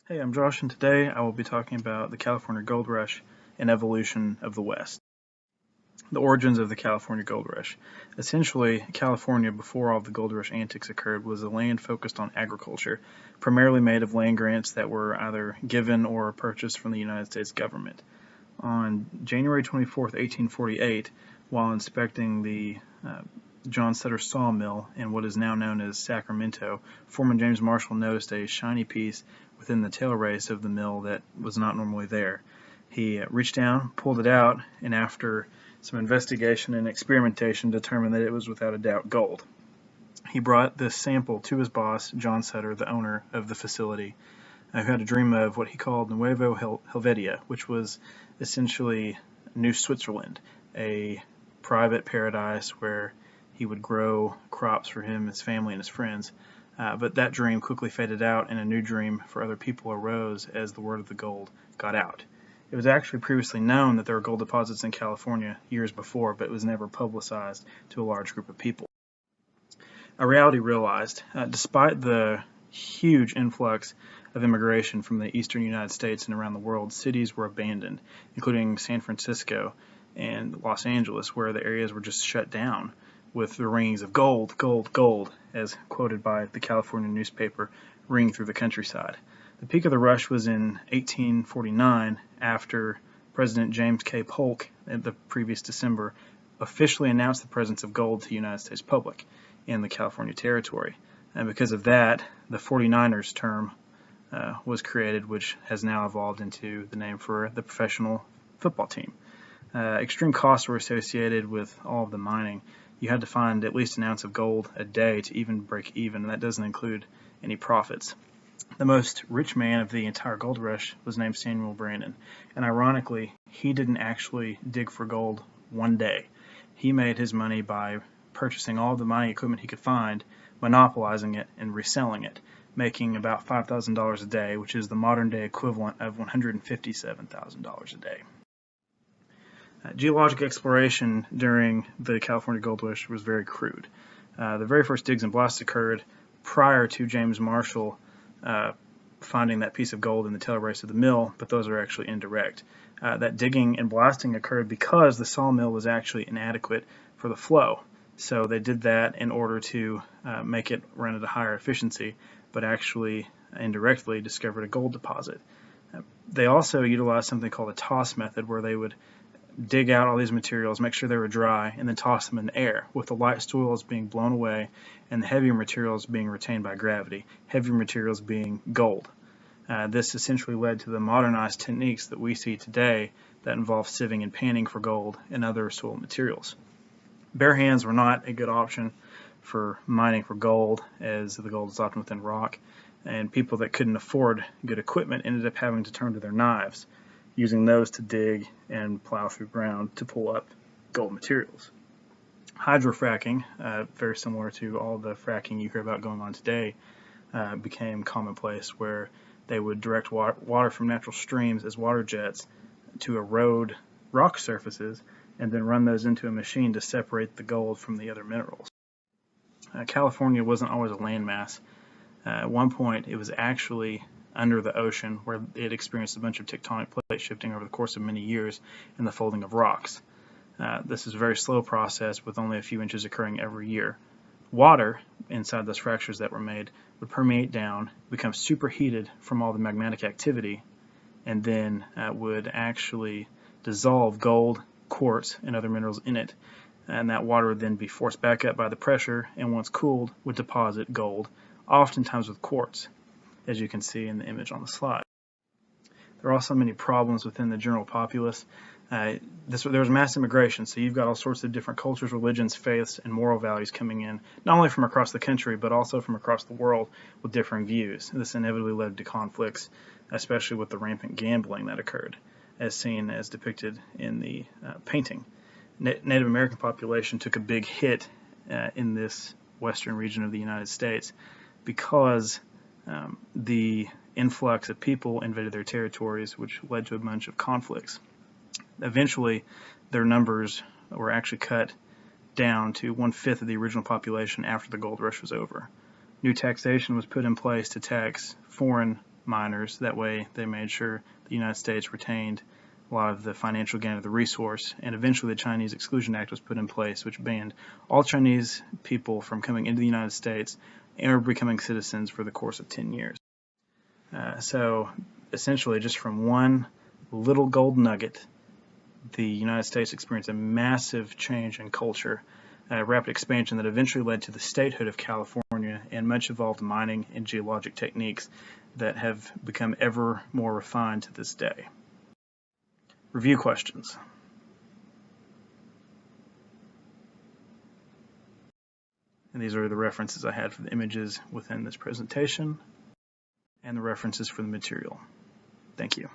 Hey, I'm Josh, and today I will be talking about the California Gold Rush and evolution of the West. The origins of the California Gold Rush. Essentially, California, before all the Gold Rush antics occurred, was a land focused on agriculture, primarily made of land grants that were either given or purchased from the United States government. On January 24, 1848, while inspecting the John Sutter sawmill in what is now known as Sacramento, Foreman James Marshall noticed a shiny piece within the tail race of the mill that was not normally there. He reached down, pulled it out, and after some investigation and experimentation determined that it was without a doubt gold. He brought this sample to his boss, John Sutter, the owner of the facility, who had a dream of what he called Nuevo Helvetia, which was essentially New Switzerland, a private paradise where he would grow crops for him, his family, and his friends. But that dream quickly faded out, and a new dream for other people arose as the word of the gold got out. It was actually previously known that there were gold deposits in California years before, but it was never publicized to a large group of people. A reality realized, despite the huge influx of immigration from the eastern United States and around the world, cities were abandoned, including San Francisco and Los Angeles, where the areas were just shut down with the ringings of gold, gold, gold, as quoted by the California newspaper, ringing through the countryside. The peak of the rush was in 1849, after President James K. Polk, in the previous December, officially announced the presence of gold to the United States public in the California territory. And because of that, the 49ers term was created, which has now evolved into the name for the professional football team. Extreme costs were associated with all of the mining. You had to find at least an ounce of gold a day to even break even, and that doesn't include any profits. The most rich man of the entire gold rush was named Samuel Brandon, and ironically, he didn't actually dig for gold one day. He made his money by purchasing all the mining equipment he could find, monopolizing it, and reselling it, making about $5,000 a day, which is the modern day equivalent of $157,000 a day. Geologic exploration during the California Gold Rush was very crude. The very first digs and blasts occurred prior to James Marshall finding that piece of gold in the tail race of the mill, but those are actually indirect. That digging and blasting occurred because the sawmill was actually inadequate for the flow. So they did that in order to make it run at a higher efficiency, but actually indirectly discovered a gold deposit. They also utilized something called a toss method, where they would dig out all these materials, make sure they were dry, and then toss them in the air, with the light soils being blown away and the heavier materials being retained by gravity, heavier materials being gold. This essentially led to the modernized techniques that we see today that involve sieving and panning for gold and other soil materials. Bare hands were not a good option for mining for gold, as the gold is often within rock, and people that couldn't afford good equipment ended up having to turn to their knives, using those to dig and plow through ground to pull up gold materials. Hydrofracking, very similar to all the fracking you hear about going on today, became commonplace, where they would direct water from natural streams as water jets to erode rock surfaces and then run those into a machine to separate the gold from the other minerals. California wasn't always a landmass. At one point, it was actually under the ocean, where it experienced a bunch of tectonic plate shifting over the course of many years and the folding of rocks. This is a very slow process, with only a few inches occurring every year. Water inside those fractures that were made would permeate down, become superheated from all the magmatic activity, and then would actually dissolve gold, quartz, and other minerals in it. And that water would then be forced back up by the pressure, and once cooled, would deposit gold, oftentimes with quartz, as you can see in the image on the slide. There are also many problems within the general populace. There was mass immigration, so you've got all sorts of different cultures, religions, faiths, and moral values coming in, not only from across the country, but also from across the world with differing views. This inevitably led to conflicts, especially with the rampant gambling that occurred, as seen as depicted in the painting. Native American population took a big hit in this western region of the United States because the influx of people invaded their territories, which led to a bunch of conflicts. Eventually, their numbers were actually cut down to 1/5 of the original population after the gold rush was over. New taxation was put in place to tax foreign miners. That way they made sure the United States retained a lot of the financial gain of the resource, and eventually the Chinese Exclusion Act was put in place, which banned all Chinese people from coming into the United States and becoming citizens for the course of 10 years. So essentially, just from one little gold nugget, the United States experienced a massive change in culture, rapid expansion that eventually led to the statehood of California and much evolved mining and geologic techniques that have become ever more refined to this day. Review questions. And these are the references I had for the images within this presentation and the references for the material. Thank you.